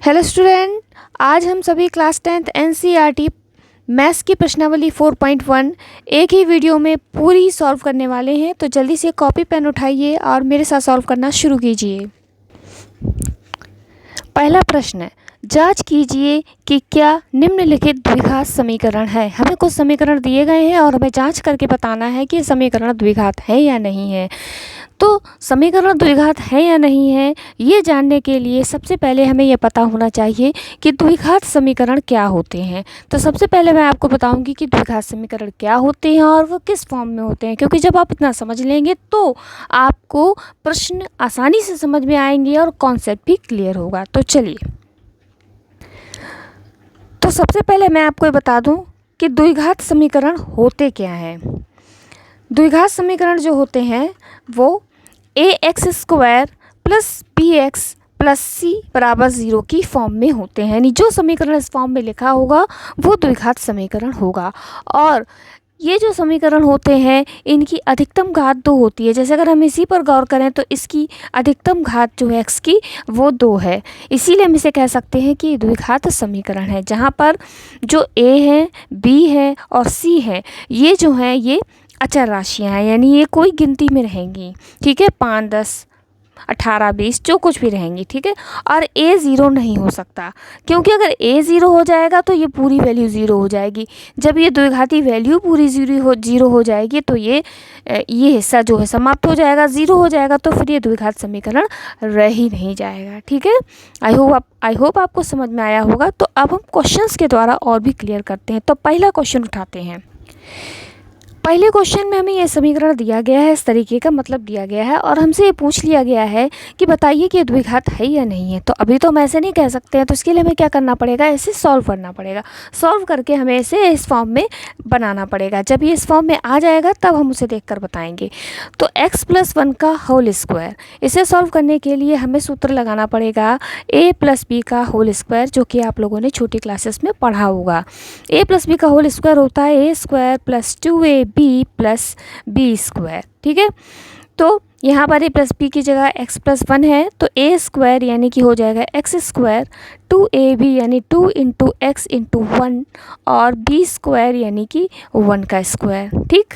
Hello student, आज हम सभी क्लास 10th एनसीईआरटी मैथ्स की प्रश्नावली 4.1 एक ही वीडियो में पूरी सॉल्व करने वाले हैं। तो जल्दी से कॉपी पेन उठाइए और मेरे साथ सॉल्व करना शुरू कीजिए। पहला प्रश्न है, जांच कीजिए कि क्या निम्नलिखित द्विघात समीकरण है। हमें कुछ समीकरण दिए गए हैं और हमें जांच करके बताना है कि समीकरण द्विघात है या नहीं है। तो समीकरण द्विघात है या नहीं है, ये जानने के लिए सबसे पहले हमें यह पता होना चाहिए कि द्विघात समीकरण क्या होते हैं। तो सबसे पहले मैं आपको बताऊंगी कि द्विघात समीकरण क्या होते हैं और वो किस फॉर्म में होते हैं, क्योंकि जब आप इतना समझ लेंगे तो आपको प्रश्न आसानी से समझ में आएंगे और कॉन्सेप्ट भी क्लियर होगा। तो चलिए, तो सबसे पहले मैं आपको ये बता दूं कि द्विघात समीकरण होते क्या हैं। द्विघात समीकरण जो होते हैं वो ax² plus bx plus c बराबर 0 की फॉर्म में होते हैं। यानी जो समीकरण इस फॉर्म में लिखा होगा वो द्विघात समीकरण होगा। और ये जो समीकरण होते हैं इनकी अधिकतम घात 2 होती है। जैसे अगर हम इसी पर गौर करें तो इसकी अधिकतम घात जो है x की वो 2 है। इसीलिए हम इसे कह सकते हैं कि द्विघात समीकरण है, जहाँ पर जो a है, b है और c है, ये जो हैं ये अचर राशियाँ हैं, यानी ये कोई गिनती में रहेंगी। ठीक है, 5, 10, 18, 20 जो कुछ भी रहेंगी। ठीक है, और a 0 नहीं हो सकता, क्योंकि अगर a 0 हो जाएगा तो ये पूरी वैल्यू 0 हो जाएगी। जब ये द्विघाती वैल्यू पूरी 0 हो जाएगी तो ये हिस्सा जो है समाप्त हो जाएगा, 0 हो जाएगा, तो फिर ये द्विघात समीकरण रह ही नहीं जाएगा। ठीक है, आई होप आपको समझ में आया होगा। तो अब हम क्वेश्चंस के द्वारा और भी क्लियर करते हैं। तो पहला क्वेश्चन उठाते हैं। पहले क्वेश्चन में हमें यह समीकरण दिया गया है, इस तरीके का मतलब दिया गया है और हमसे ये पूछ लिया गया है कि बताइए कि ये द्विघात है या नहीं है। तो अभी तो हम ऐसे नहीं कह सकते हैं, तो इसके लिए हमें क्या करना पड़ेगा, इसे सॉल्व करना पड़ेगा। सॉल्व करके हमें इसे इस फॉर्म में बनाना पड़ेगा। जब ये इस फॉर्म में आ जाएगा तब हम उसे देखकर बताएंगे। तो x+1 का होल स्क्वायर, इसे सॉल्व करने के लिए हमें सूत्र लगाना पड़ेगा a+b का होल स्क्वायर, जो कि आप लोगों ने छोटी क्लासेस में पढ़ा होगा। a+b का होल स्क्वायर होता है a² + 2ab + b²। ठीक है, तो यहाँ पर a+b की जगह x+1 है, तो a² यानी कि हो जाएगा x², 2ab यानी 2 × x × 1 और b² यानी कि 1 का स्क्वायर। ठीक,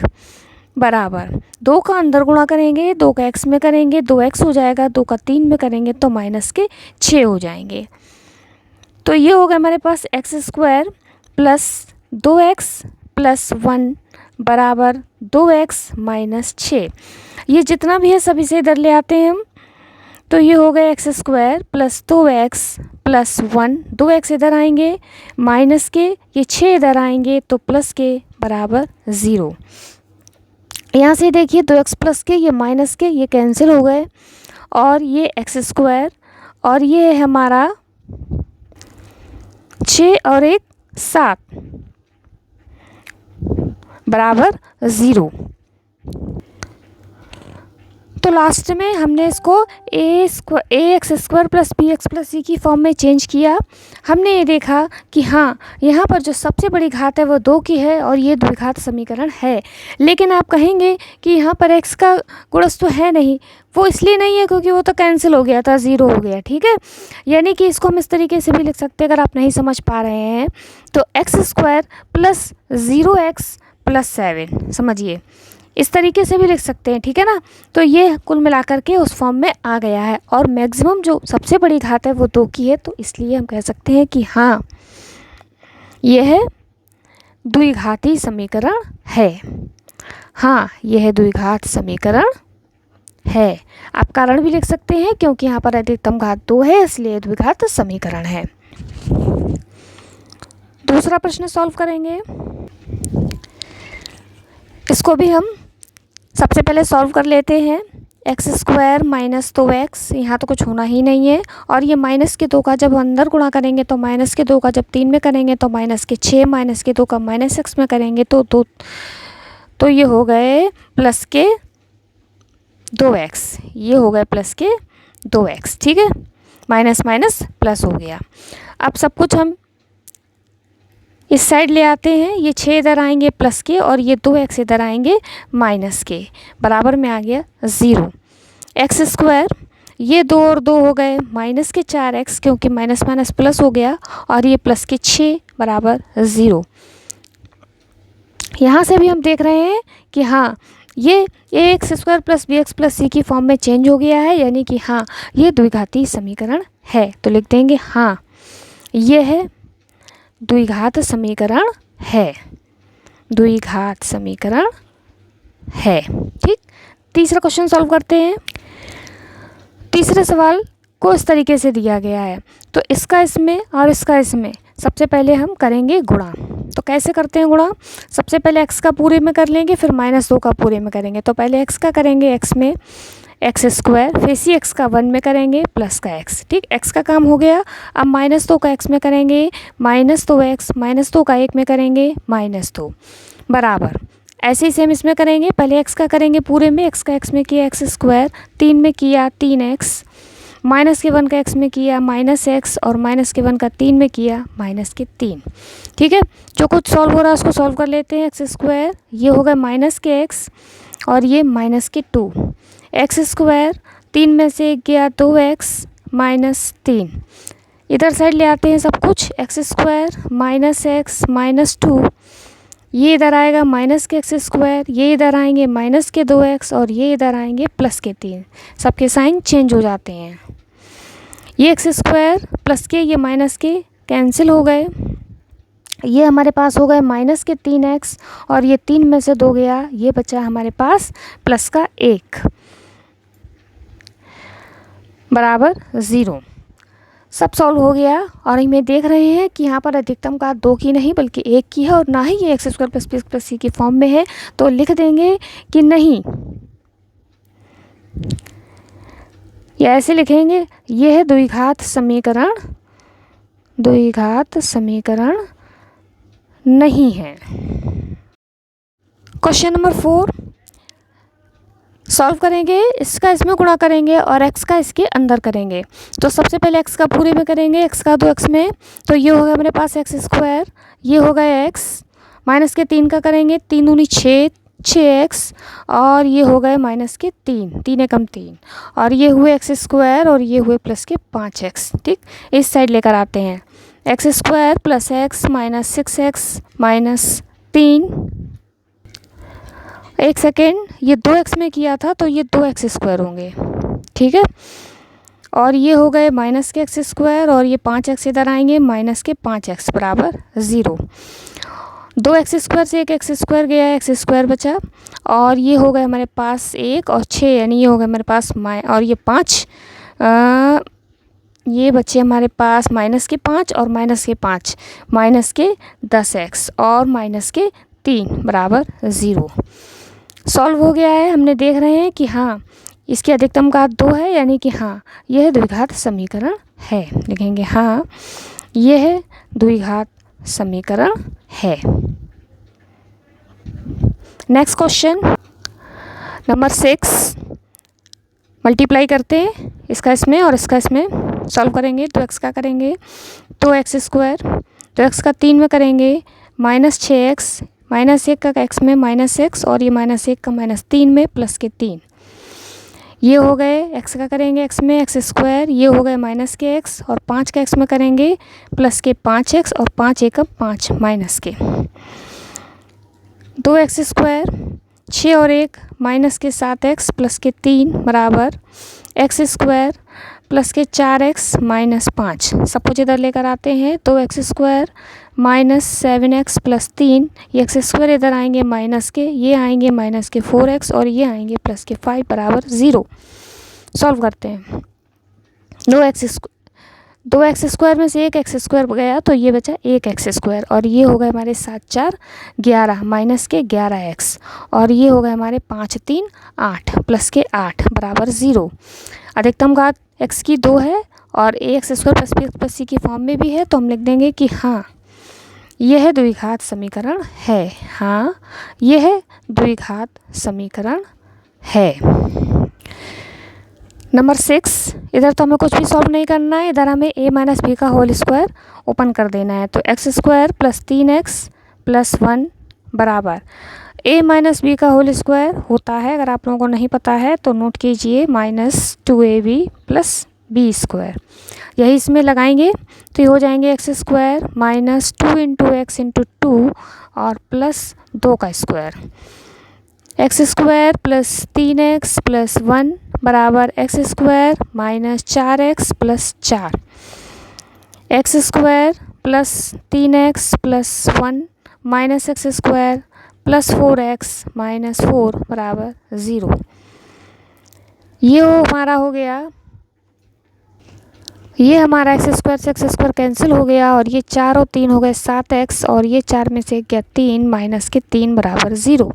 बराबर 2 का अंदर गुणा करेंगे, 2 का x में करेंगे 2x हो जाएगा, 2 का 3 में करेंगे तो -6 हो जाएंगे। तो ये हो गया हमारे पास x² + 2x + 1 बराबर 2x - 6। ये जितना भी है सब इसे इधर ले आते हैं हम। तो ये हो गया x² + 2x + 1, 2x इधर आएंगे, माइनस के ये 6 इधर आएंगे तो प्लस के बराबर 0। यहाँ से देखिए 2x प्लस के ये माइनस के ये कैंसिल हो गए और ये x² और ये है हमारा 6 और 1 7 बराबर 0। तो लास्ट में हमने इसको ax² + bx + c की फॉर्म में चेंज किया। हमने ये देखा कि हाँ, यहाँ पर जो सबसे बड़ी घात है वो 2 की है और ये द्विघात समीकरण है। लेकिन आप कहेंगे कि यहाँ पर x का गुणज तो है नहीं, वो इसलिए नहीं है क्योंकि वो तो कैंसिल हो गया था, 0 हो गया। ठीक है, यानी कि इसको हम इस तरीके से भी लिख सकते हैं, अगर आप नहीं समझ पा रहे हैं तो x² + 0x + 7, समझिए इस तरीके से भी लिख सकते हैं। ठीक है ना, तो ये कुल मिलाकर के उस फॉर्म में आ गया है और मैक्सिमम जो सबसे बड़ी घात है वो 2 की है, तो इसलिए हम कह सकते हैं कि हाँ, यह द्विघाती समीकरण है। हाँ, यह द्विघात समीकरण है। आप कारण भी लिख सकते हैं, क्योंकि यहाँ पर अधिकतम घात 2 है इसलिए द्विघात समीकरण है। दूसरा प्रश्न सॉल्व करेंगे। इसको भी हम सबसे पहले सॉल्व कर लेते हैं। x² - 2x, यहाँ तो कुछ होना ही नहीं है, और ये -2 का जब अंदर गुणा करेंगे तो -2 का जब 3 में करेंगे तो -6, -2 का -6 में करेंगे तो 2, तो ये हो गए +2x, ये हो गए +2x। ठीक है, माइनस माइनस प्लस हो गया। अब सब कुछ हम इस साइड ले आते हैं, ये 6 इधर आएंगे प्लस के और ये 2x इधर आएंगे माइनस के, बराबर में आ गया 0। x² ये 2 और 2 हो गए माइनस के 4x, क्योंकि माइनस माइनस प्लस हो गया, और ये प्लस के 6 बराबर 0। यहाँ से भी हम देख रहे हैं कि हाँ, ये ax² plus bx plus c की फॉर्म में चेंज हो गया है, यानी कि हाँ, ये द्विघाती समीकरण है। तो लिख देंगे हाँ, ये है द्विघात समीकरण है, द्विघात समीकरण है। ठीक, तीसरा क्वेश्चन सॉल्व करते हैं। तीसरे सवाल को इस तरीके से दिया गया है, तो इसका इसमें और इसका इसमें सबसे पहले हम करेंगे गुणा। तो कैसे करते हैं गुणा? सबसे पहले x का पूरे में कर लेंगे, फिर -2 का पूरे में करेंगे। तो पहले x का करेंगे, x में x², फिर इसी x का 1 में करेंगे प्लस का x। ठीक, x का काम हो गया। अब -2 का x में करेंगे -2x, -2 का 1 में करेंगे -2 बराबर। ऐसे ही सेम इसमें करेंगे, पहले x का करेंगे पूरे में, x का x में किया x², 3 में किया 3x, माइनस के 1 का x में किया -x, और माइनस के 1 का 3 में किया -3। ठीक है, जो कुछ सॉल्व हो रहा है उसको सॉल्व कर लेते हैं। x², ये होगा माइनस के x, और ये -2, x², 3 में से 1 गया 2x -3। इधर साइड ले आते हैं सब कुछ, x² -x -2, ये इधर आएगा माइनस के x², ये इधर आएंगे माइनस के 2x, और ये इधर आएंगे प्लस के 3। सबके साइन चेंज हो जाते हैं। ये x² प्लस के, ये माइनस के कैंसिल हो गए, ये हमारे पास हो गए माइनस के 3x, और ये 3 में से 2 गया, ये बचा हमारे पास प्लस का 1 बराबर 0। सब सॉल्व हो गया, और हमें देख रहे हैं कि यहाँ पर अधिकतम घात 2 की नहीं बल्कि 1 की है, और ना ही ये x² plus b plus c की फॉर्म में है। तो लिख देंगे कि नहीं, या ऐसे लिखेंगे, ये है द्विघात समीकरण, द्विघात समीकरण नहीं है। क्वेश्चन नंबर 4 सॉल्व करेंगे, इसका इसमें गुणा करेंगे और x का इसके अंदर करेंगे। तो सबसे पहले x का पूरे में करेंगे, x का 2x में, तो ये होगा मेरे पास x², ये होगा x, माइनस के 3 का करेंगे, 3 दूनी 6, 6x, और ये हो गए माइनस के 3, 3 एकम 3, और ये हुए x² और ये हुए प्लस के 5x। ठीक, इस साइड लेकर आते हैं, x² plus x minus 6x minus 3, एक सेकेंड, ये 2x में किया था तो ये 2x² होंगे। ठीक है, और ये हो गए माइनस के x², और ये 5x इधर आएंगे, माइनस के 5x बराबर 0। 2x² से एक x² गया, x² बचा, और ये हो गए हमारे पास 1 और 6, यानी ये हो गए हमारे पास और ये 5, ये बचे हमारे पास माइनस के 5 और माइनस के 5, माइनस के 10x और माइनस के 3 बराबर 0। सॉल्व हो गया है, हमने देख रहे हैं कि हाँ, इसकी अधिकतम घात 2 है, यानी कि हाँ, यह द्विघात समीकरण है। लिखेंगे हाँ, यह द्विघात समीकरण है। नेक्स्ट क्वेश्चन नंबर 6 मल्टीप्लाई करते हैं, इसका इसमें और इसका इसमें सॉल्व करेंगे। तो x का करेंगे तो x², तो x का 3 में करेंगे -6x, -1 का x में -x, और ये -1 का -3 में प्लस के 3, ये हो गए। x का करेंगे x में x², ये हो गए माइनस के x, और 5 का x में करेंगे प्लस के 5x, और 5 एकम 5 माइनस के 2x², 6 और 1 माइनस के 7x प्लस के 3 बराबर x² प्लस के 4x माइनस 5। सब कुछ इधर लेकर आते हैं, तो x² माइनस 7x प्लस 3, ये x² इधर आएंगे माइनस के, ये आएंगे माइनस के 4x, और ये आएंगे प्लस के 5 बराबर 0। सॉल्व करते हैं, 2x² में से एक x² गया, तो ये बचा 1x², और ये हो गए हमारे 7 4 11 माइनस के 11x, और ये हो गए हमारे 5 3 8 प्लस के 8 बराबर 0। अधिकतम घात x की 2 है, और ax² plus b plus c की फॉर्म में भी है, तो हम लिख देंगे कि हाँ, यह द्विघात समीकरण है। हाँ, यह द्विघात समीकरण है। नंबर 6, इधर तो हमें कुछ भी सॉल्व नहीं करना है, इधर हमें a माइनस b का होल स्क्वायर ओपन कर देना है। तो x² प्लस 3x प्लस 1 बराबर a माइनस बी का होल स्क्वायर होता है, अगर आप लोगों को नहीं पता है तो नोट कीजिए, -2ab प्लस बी स्क्वायर। यही इसमें लगाएंगे तो ये हो जाएंगे x square -2 into x into 2 और प्लस 2 का square. X square plus 3x plus 1 बराबर x square -4x plus 4। X square plus 3x plus 1 minus x square plus 4x minus 4 बराबर 0। ये हमारा हो गया, ये हमारा एक्स स्क्वायर से एक्स स्क्वायर कैंसिल हो गया और ये 4 और 3 हो गए 7x और ये 4 में से गया 3 माइनस के 3 बराबर 0।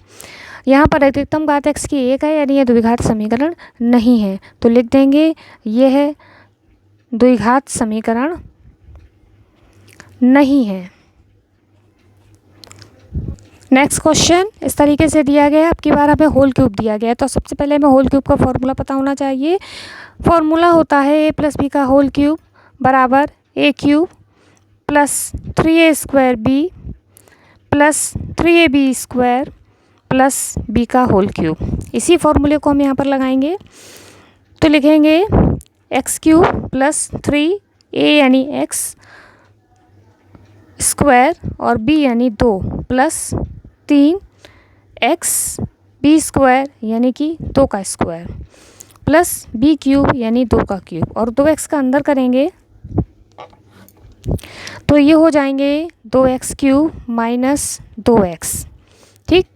यहाँ पर अधिकतम घात x की 1 है, यानी ये द्विघात समीकरण नहीं है, तो लिख देंगे ये है द्विघात समीकरण नहीं है। नेक्स्ट क्वेश्चन इस तरीके से दिया गया है, अब की बार हमें होल क्यूब दिया गया है, तो सबसे पहले हमें होल क्यूब का फॉर्मूला पता होना चाहिए। फॉर्मूला होता है a प्लस बी का होल क्यूब बराबर a cube plus 3a square B plus 3ab square plus b का होल क्यूब। इसी फॉर्मूले को हम यहाँ पर लगाएंगे तो लिखेंगे x क्यूब प्लस 3a यानी x स्क्वायर और b यानी 2 प्लस 3x b स्क्वायर यानी कि 2 का स्क्वायर प्लस b क्यूब यानी 2 का क्यूब और 2x का अंदर करेंगे तो ये हो जाएंगे 2x क्यूब माइनस 2x। ठीक,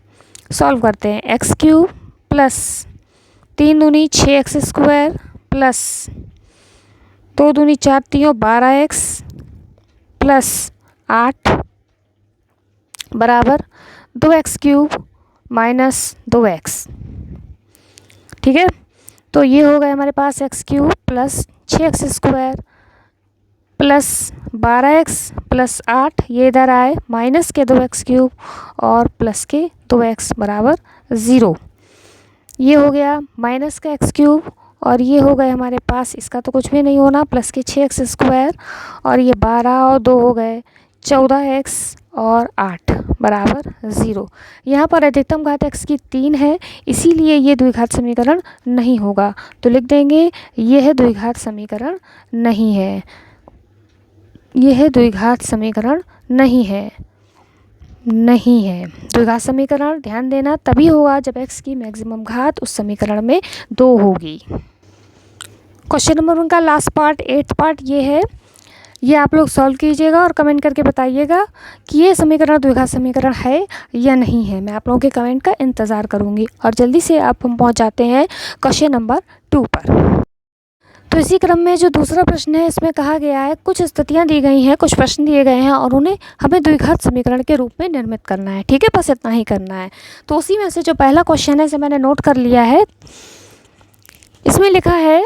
सॉल्व करते हैं। x क्यूब प्लस 3 दूनी 6x स्क्वायर प्लस 2 दूनी 4 3 12x प्लस 8 बराबर 2x क्यूब माइनस 2x। ठीक है, तो ये हो गए हमारे पास x cube plus 6x square plus 12x plus 8, ये इधर आए माइनस के 2x क्यूब और प्लस के 2x बराबर 0। ये हो गया माइनस का x क्यूब और ये हो गए हमारे पास, इसका तो कुछ भी नहीं होना, प्लस के 6x स्क्वायर और ये 12 और 2 हो गए 14x और 8 बराबर 0। यहाँ पर अधिकतम घात x की 3 है, इसीलिए ये द्विघात समीकरण नहीं होगा, तो लिख देंगे यह द्विघात समीकरण नहीं है, यह द्विघात समीकरण नहीं है, नहीं है। द्विघात समीकरण ध्यान देना तभी होगा जब x की मैक्सिमम घात उस समीकरण में 2 होगी। क्वेश्चन नंबर 1 का लास्ट पार्ट 8th पार्ट ये है, ये आप लोग सॉल्व कीजिएगा और कमेंट करके बताइएगा कि ये समीकरण द्विघात समीकरण है या नहीं है। मैं आप लोगों के कमेंट का इंतज़ार करूँगी और जल्दी से आप हम पहुँच जाते हैं क्वेश्चन नंबर 2 पर। तो इसी क्रम में जो दूसरा प्रश्न है इसमें कहा गया है कुछ स्थितियां दी गई हैं, कुछ प्रश्न दिए गए हैं और उन्हें हमें द्विघात समीकरण के रूप में निर्मित करना है। ठीक है, बस इतना ही करना है। तो उसी में से जो पहला क्वेश्चन है इसे मैंने नोट कर लिया है। इसमें लिखा है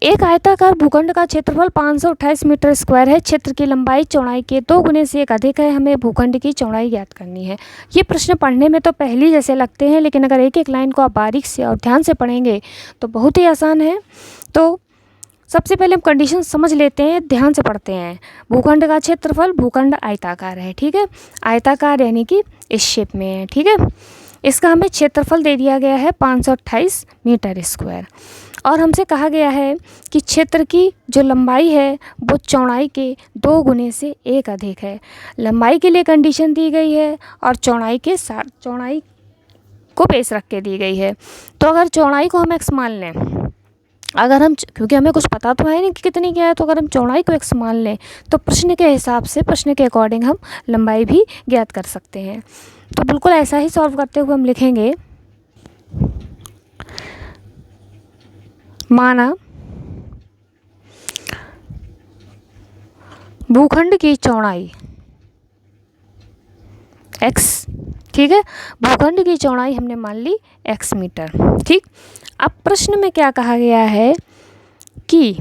एक आयताकार भूखंड का क्षेत्रफल 528 मीटर स्क्वायर है, क्षेत्र की लंबाई चौड़ाई के 2 गुने से एक अधिक है, हमें भूखंड की चौड़ाई ज्ञात करनी है। ये प्रश्न पढ़ने में तो पहली जैसे लगते हैं, लेकिन अगर एक एक लाइन को आप बारीक से और ध्यान से पढ़ेंगे तो बहुत ही आसान है। तो सबसे पहले हम कंडीशन समझ लेते हैं, ध्यान से पढ़ते हैं। भूखंड का क्षेत्रफल, भूखंड आयताकार है, ठीक है, आयताकार यानी कि इस शेप में है, ठीक है। इसका हमें क्षेत्रफल दे दिया गया है 528 मीटर स्क्वायर और हमसे कहा गया है कि क्षेत्र की जो लंबाई है वो चौड़ाई के 2 गुने से 1 अधिक है। लंबाई के लिए कंडीशन दी गई है और चौड़ाई के साथ चौड़ाई को पेश रख के दी गई है। तो अगर चौड़ाई को हम x मान लें, अगर हम, क्योंकि हमें कुछ पता तो है नहीं कि कितनी क्या है, तो अगर हम चौड़ाई को x मान लें तो प्रश्न के हिसाब से, प्रश्न के अकॉर्डिंग हम लंबाई भी ज्ञात कर सकते हैं। तो बिल्कुल ऐसा ही सॉल्व करते हुए हम लिखेंगे, माना भूखंड की चौड़ाई x, ठीक है, भूखंड की चौड़ाई हमने मान ली x मीटर, ठीक। अब प्रश्न में क्या कहा गया है कि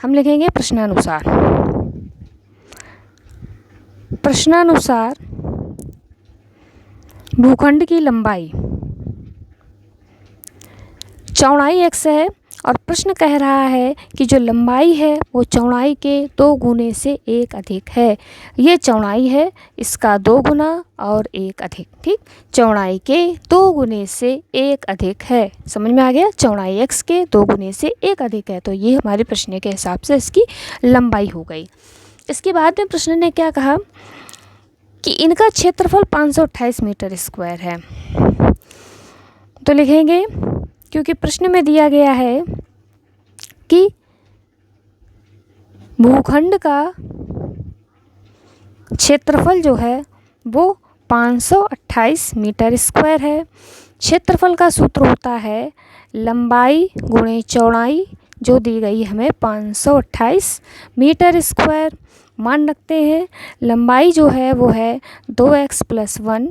हम लिखेंगे प्रश्नानुसार, प्रश्नानुसार भूखंड की लंबाई, चौड़ाई x है और प्रश्न कह रहा है कि जो लंबाई है वो चौड़ाई के 2 गुने से 1 अधिक है। ये चौड़ाई है, इसका 2 गुना और 1 अधिक, ठीक, चौड़ाई के 2 गुने से 1 अधिक है। समझ में आ गया, चौड़ाई x के 2 गुने से 1 अधिक है, तो ये हमारे प्रश्न के हिसाब से इसकी लंबाई हो गई। इसके बाद में प्रश्न ने क्या कहा कि इनका क्षेत्रफल 528 मीटर स्क्वायर है। तो लिखेंगे, क्योंकि प्रश्न में दिया गया है कि भूखंड का क्षेत्रफल जो है वो 528 मीटर स्क्वायर है। क्षेत्रफल का सूत्र होता है लंबाई गुणे चौड़ाई, जो दी गई हमें 528 मीटर स्क्वायर। मान रखते हैं लंबाई जो है वो है 2x + 1,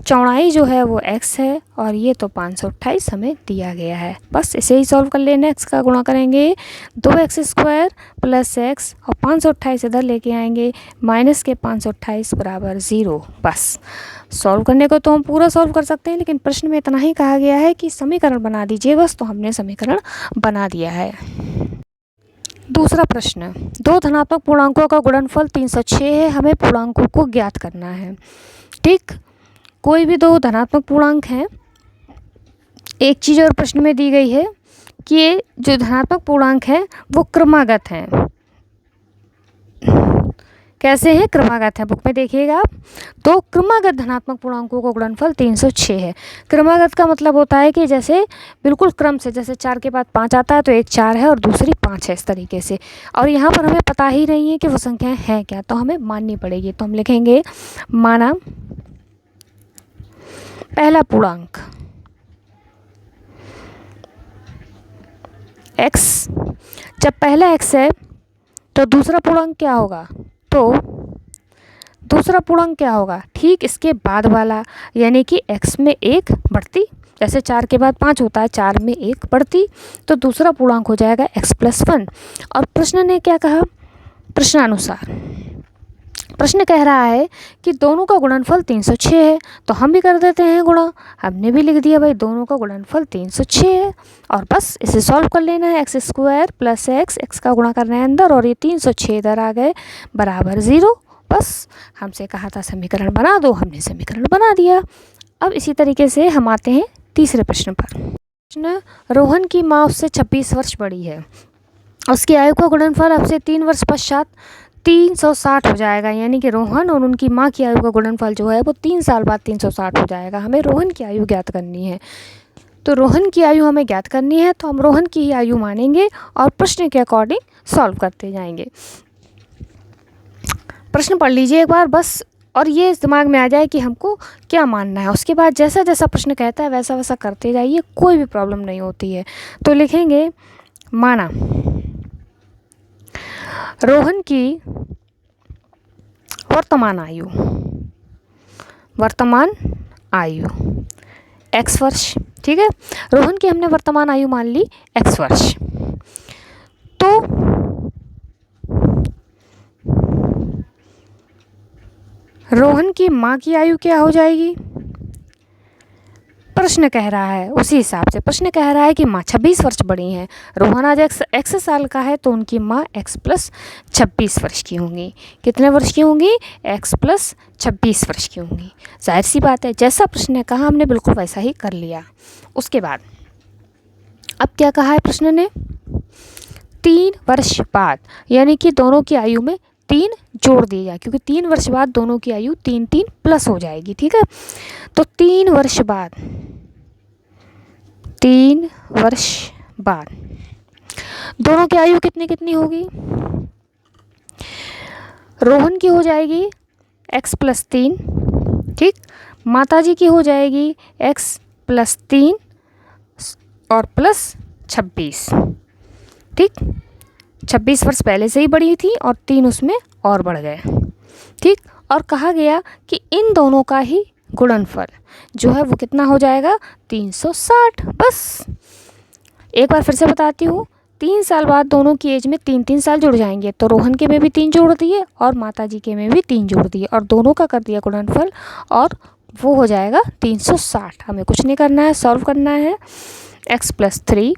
चौड़ाई जो है वो x है, और ये तो 528 हमें दिया गया है। बस इसे ही सॉल्व कर लेना। x का गुणा करेंगे 2x² + x, और 528 इधर लेके आएंगे, माइनस के 528 = 0। बस सॉल्व करने को तो हम पूरा सॉल्व कर सकते हैं, लेकिन प्रश्न में इतना ही कहा गया है कि समीकरण बना दीजिए बस, तो हमने समीकरण बना दिया है। दूसरा प्रश्न, 2 धनात्मक पूर्णांकों का गुणनफल 306 है, हमें पूर्णांकों को ज्ञात करना है। ठीक, कोई भी 2 धनात्मक पूर्णांक हैं। एक चीज़ और प्रश्न में दी गई है कि ये जो धनात्मक पूर्णांक हैं वो क्रमागत हैं। कैसे हैं? क्रमागत है। बुक में देखिएगा आप, तो क्रमागत धनात्मक पूर्णांकों का गुणनफल 306 है। क्रमागत का मतलब होता है कि जैसे बिल्कुल क्रम से, जैसे 4 के बाद 5 आता है तो एक 4 है और दूसरी 5 है, इस तरीके से। और यहाँ पर हमें पता ही नहीं है कि वो संख्याएं हैं क्या, तो हमें माननी पड़ेगी। तो हम लिखेंगे माना पहला पूर्णांक x, जब पहला x है तो दूसरा पूर्णांक क्या होगा? तो दूसरा पूर्णांक क्या होगा? ठीक इसके बाद वाला, यानी कि x में 1 बढ़ती, जैसे 4 के बाद 5 होता है, 4 में 1 बढ़ती, तो दूसरा पूर्णांक हो जाएगा x + 1। और प्रश्न ने क्या कहा? प्रश्नानुसार प्रश्न कह रहा है कि दोनों का गुणनफल 306 है, तो हम भी कर देते हैं गुणा। हमने भी लिख दिया भाई दोनों का गुणनफल 306 है, और बस इसे सॉल्व कर लेना है। x² + x का गुणा करना है अंदर, और ये 306 इधर आ गए बराबर 0। बस हमसे कहा था समीकरण बना दो, हमने समीकरण बना दिया। अब इसी तरीके से हम आते हैं तीसरे प्रश्न पर। प्रश्न, रोहन की माँ उससे 26 वर्ष बड़ी है, उसकी आयु का गुणनफल अब से 3 वर्ष पश्चात 360 हो जाएगा, यानी कि रोहन और उनकी माँ की आयु का गुणनफल जो है वो 3 साल बाद 360 हो जाएगा। हमें रोहन की आयु ज्ञात करनी है, तो रोहन की आयु हमें ज्ञात करनी है, तो हम रोहन की ही आयु मानेंगे और प्रश्न के अकॉर्डिंग सॉल्व करते जाएंगे। प्रश्न पढ़ लीजिए एक बार बस, और ये दिमाग में आ जाए कि हमको क्या मानना है। उसके बाद जैसा जैसा प्रश्न कहता है वैसा वैसा करते जाइए, कोई भी प्रॉब्लम नहीं होती है। तो लिखेंगे माना रोहन की वर्तमान आयु x वर्ष। ठीक है, रोहन की हमने वर्तमान आयु मान ली x वर्ष। तो रोहन की माँ की आयु क्या हो जाएगी? प्रश्न कह रहा है उसी हिसाब से। प्रश्न कह रहा है कि माँ 26 वर्ष बड़ी हैं, रोहन आज x साल का है, तो उनकी माँ x + 26 वर्ष की होंगी। कितने वर्ष की होंगी? x + 26 वर्ष की होंगी। जाहिर सी बात है, जैसा प्रश्न ने कहा हमने बिल्कुल वैसा ही कर लिया। उसके बाद अब क्या कहा है प्रश्न ने? 3 वर्ष बाद, यानी कि दोनों की आयु में 3 जोड़ दिए जाए, क्योंकि 3 वर्ष बाद दोनों की आयु 3 प्लस हो जाएगी। ठीक है, तो 3 वर्ष बाद दोनों की आयु कितनी कितनी होगी? रोहन की हो जाएगी x + 3, ठीक, माताजी की हो जाएगी x + 3 और +26। ठीक, 26 वर्ष पहले से ही बड़ी थी और 3 उसमें और बढ़ गए। ठीक, और कहा गया कि इन दोनों का ही गुणनफल जो है वो कितना हो जाएगा? 360। बस एक बार फिर से बताती हूँ, 3 साल बाद दोनों की एज में 3 साल जुड़ जाएंगे, तो रोहन के में भी 3 जोड़ दिए और माताजी के में भी 3 जोड़ दिए, और दोनों का कर दिया गुणनफल, और वो हो जाएगा 360। हमें कुछ नहीं करना है, सॉल्व करना है। x + 3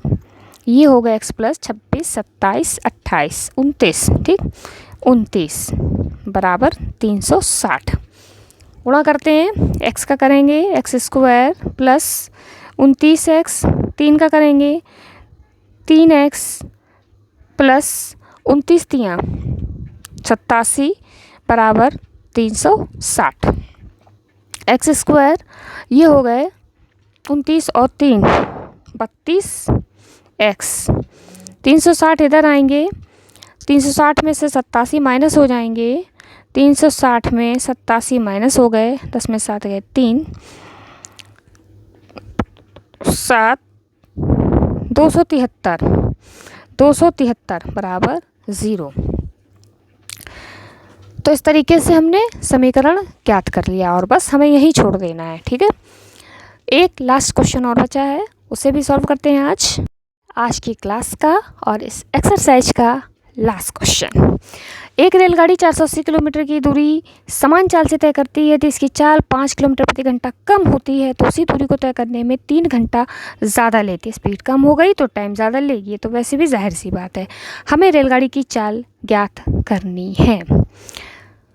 ये हो गया x प्लस 26, 27, 28, 29, ठीक, 29 बराबर 360। गुणा करते हैं, x का करेंगे एक्स स्क्वायर प्लस 29x, 3 का करेंगे 3x प्लस 29 तियाँ 87 बराबर 360। एक्स स्क्वायर ये हो गए 29 और 3 32x, 360 इधर आएंगे, 360 में से 87 माइनस हो जाएंगे, 360 में 87 माइनस हो गए, 10 में 7 गए 3, 7 273 बराबर 0। तो इस तरीके से हमने समीकरण ज्ञात कर लिया और बस हमें यही छोड़ देना है, ठीक है। एक लास्ट क्वेश्चन और बचा है, उसे भी सॉल्व करते हैं आज की क्लास का और इस एक्सरसाइज का लास्ट क्वेश्चन। एक रेलगाड़ी 480 किलोमीटर की दूरी समान चाल से तय करती है, तो इसकी चाल 5 किलोमीटर प्रति घंटा कम होती है, तो उसी दूरी को तय करने में 3 घंटा ज़्यादा लेती है। स्पीड कम हो गई तो टाइम ज़्यादा लेगी, तो वैसे भी जाहिर सी बात है। हमें रेलगाड़ी की चाल ज्ञात करनी है।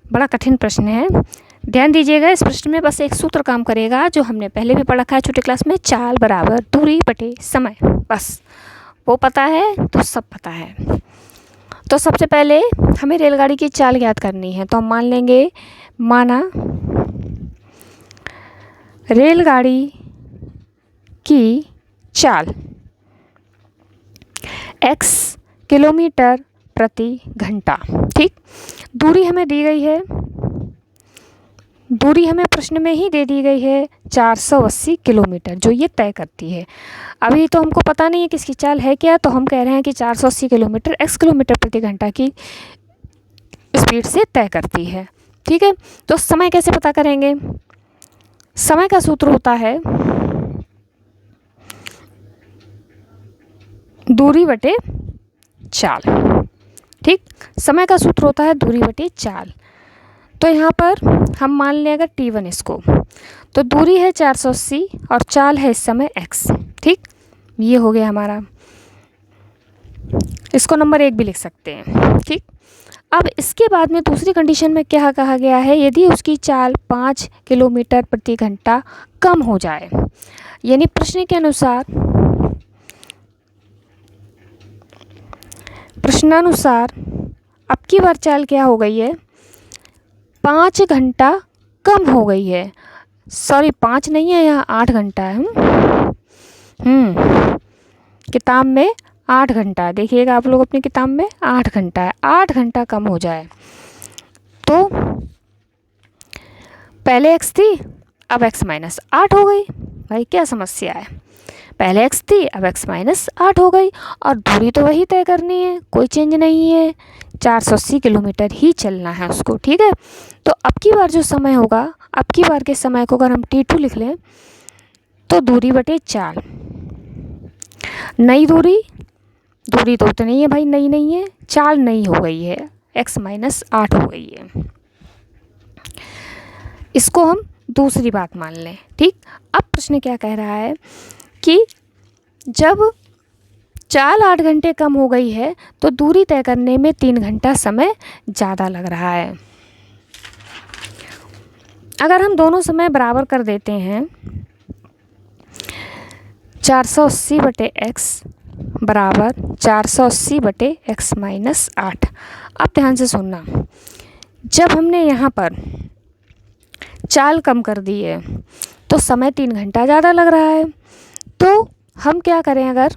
बड़ा कठिन प्रश्न है, ध्यान दीजिएगा। इस प्रश्न में बस एक सूत्र काम करेगा जो हमने पहले भी पढ़ा है छोटी क्लास में, चाल बराबर दूरी बटे समय, बस वो पता है तो सब पता है। तो सबसे पहले हमें रेलगाड़ी की चाल ज्ञात करनी है, तो हम मान लेंगे, माना रेलगाड़ी की चाल x किलोमीटर प्रति घंटा, ठीक। दूरी हमें दी गई है, दूरी हमें प्रश्न में ही दे दी गई है 480 किलोमीटर, जो ये तय करती है। अभी तो हमको पता नहीं है किसकी चाल है क्या, तो हम कह रहे हैं कि 480 किलोमीटर x किलोमीटर प्रति घंटा की स्पीड से तय करती है, ठीक है। तो समय कैसे पता करेंगे? समय का सूत्र होता है दूरी बटे चाल, ठीक। समय का सूत्र होता है दूरी बटे चाल। तो यहाँ पर हम मान लें अगर t1 इसको, तो दूरी है 480 और चाल है इस समय x, ठीक। ये हो गया हमारा, इसको नंबर 1 भी लिख सकते हैं, ठीक। अब इसके बाद में दूसरी कंडीशन में क्या कहा गया है, यदि उसकी चाल 5 किलोमीटर प्रति घंटा कम हो जाए, यानी प्रश्न के अनुसार, प्रश्नानुसार अब की बार चाल क्या हो गई है, 5 घंटा कम हो गई है। सॉरी 5 नहीं है, यहाँ 8 घंटा है। किताब में 8 घंटा है, देखिएगा आप लोग अपनी किताब में 8 घंटा है। 8 घंटा कम हो जाए तो पहले x थी, अब x माइनस 8 हो गई। भाई क्या समस्या है, पहले x थी अब x माइनस 8 हो गई और दूरी तो वही तय करनी है, कोई चेंज नहीं है, 480 किलोमीटर ही चलना है उसको, ठीक है। तो अब की बार जो समय होगा, अब की बार के समय को अगर हम t2 लिख लें तो दूरी बटे चाल, नई दूरी, दूरी तो उतनी है भाई, नई नहीं है, चाल नई हो गई है, x माइनस 8 हो गई है। इसको हम दूसरी बात मान लें, ठीक। अब प्रश्न क्या कह रहा है कि जब चाल 8 घंटे कम हो गई है तो दूरी तय करने में 3 घंटा समय ज़्यादा लग रहा है। अगर हम दोनों समय बराबर कर देते हैं, 480 बटे x बराबर 480 बटे x माइनस 8। अब ध्यान से सुनना, जब हमने यहाँ पर चाल कम कर दी है तो समय 3 घंटा ज़्यादा लग रहा है, तो हम क्या करें, अगर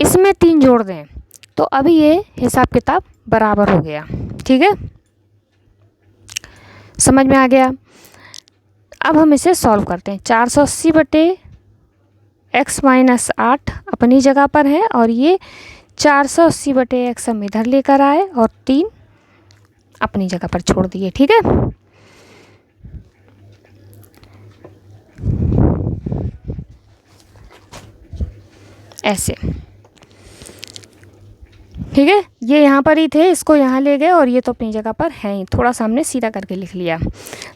इसमें 3 जोड़ दें तो अभी ये हिसाब किताब बराबर हो गया, ठीक है, समझ में आ गया। अब हम इसे सॉल्व करते हैं, 480 बटे x माइनस 8 अपनी जगह पर है और ये 480 बटे x हम इधर लेकर आए और 3 अपनी जगह पर छोड़ दिए, ठीक है। ऐसे, ठीक है, ये यहाँ पर ही थे, इसको यहाँ ले गए और ये तो अपनी जगह पर है ही, थोड़ा सा हमने सीधा करके लिख लिया।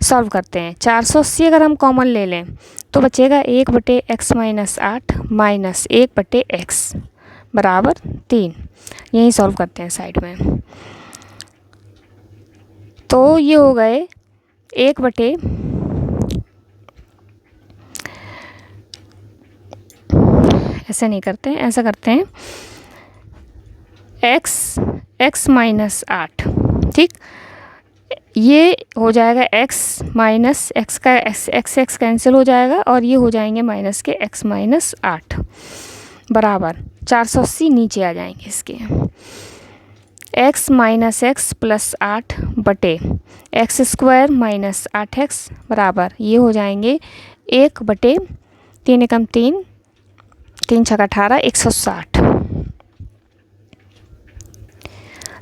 सॉल्व करते हैं, 480 अगर हम कॉमन ले लें तो बचेगा 1/x-8 माइनस 1/x बराबर 3। यही सॉल्व करते हैं साइड में। तो ये हो गए 1/, ऐसे नहीं करते हैं, ऐसा करते हैं x-8, ठीक। ये हो जाएगा x माइनस x का x कैंसिल हो जाएगा और ये हो जाएंगे माइनस के x-8 बराबर 480 नीचे आ जाएंगे इसके। x माइनस एक्स प्लस 8 बटे x² माइनस 8x बराबर ये हो जाएंगे 1/3 एकम 3, 3 छक्का 18, 160।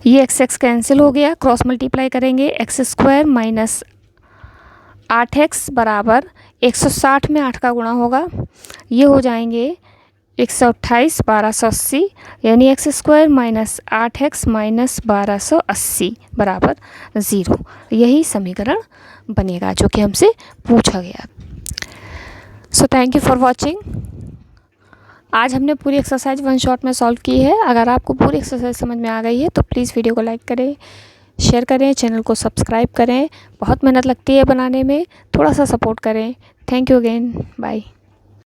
ये x कैंसिल हो गया, क्रॉस मल्टीप्लाई करेंगे x² माइनस 8x बराबर 160 में 8 का गुणा होगा, ये हो जाएंगे 128, 1280, यानी x² माइनस 8x माइनस 1280 बराबर 0। यही समीकरण बनेगा जो कि हमसे पूछा गया। So thank you for watching. आज हमने पूरी एक्सरसाइज 1 शॉट में सॉल्व की है। अगर आपको पूरी एक्सरसाइज समझ में आ गई है तो प्लीज़ वीडियो को लाइक करें, शेयर करें, चैनल को सब्सक्राइब करें। बहुत मेहनत लगती है बनाने में, थोड़ा सा सपोर्ट करें। Thank you again, bye.